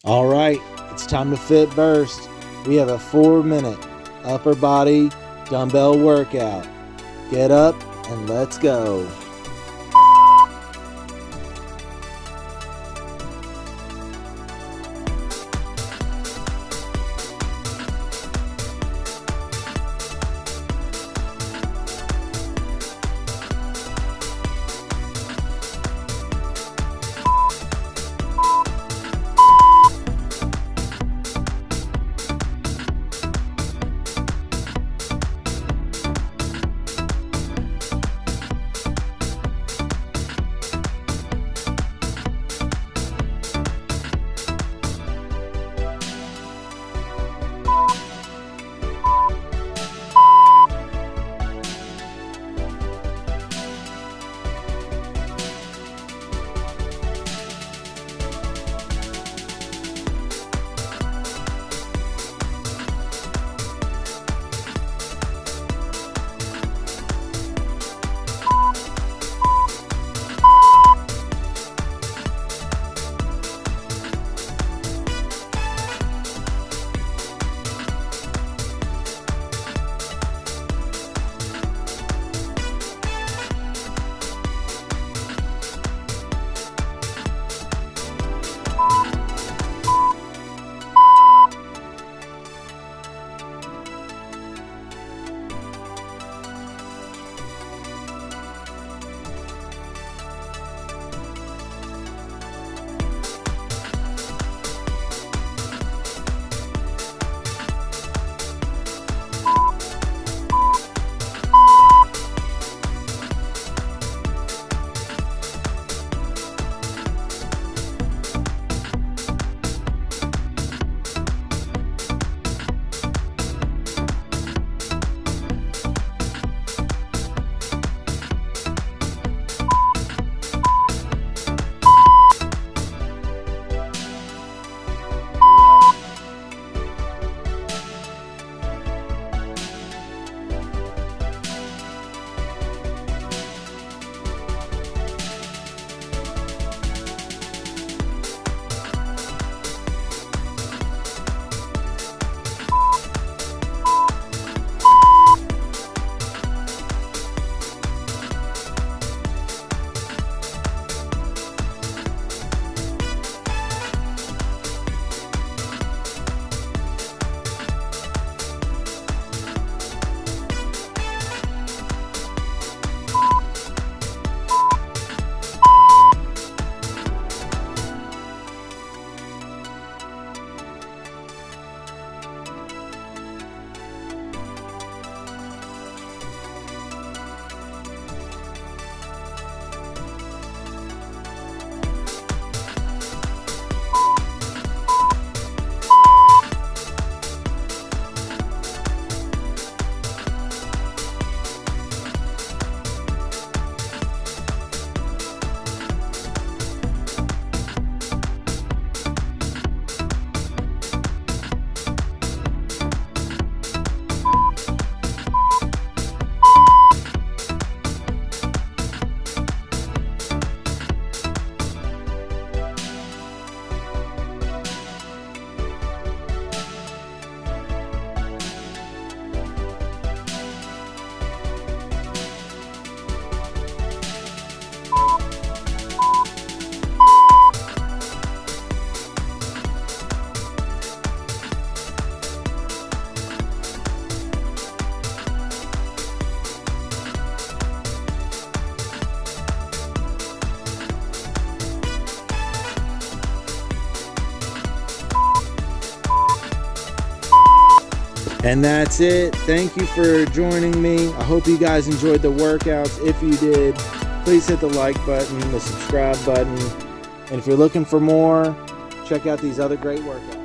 All right, it's time to fit burst. We have a 4-minute upper body dumbbell workout. Get up and let's go. And that's it. Thank you for joining me. I hope you guys enjoyed the workouts. If you did, please hit the like button, the subscribe button. And if you're looking for more, check out these other great workouts.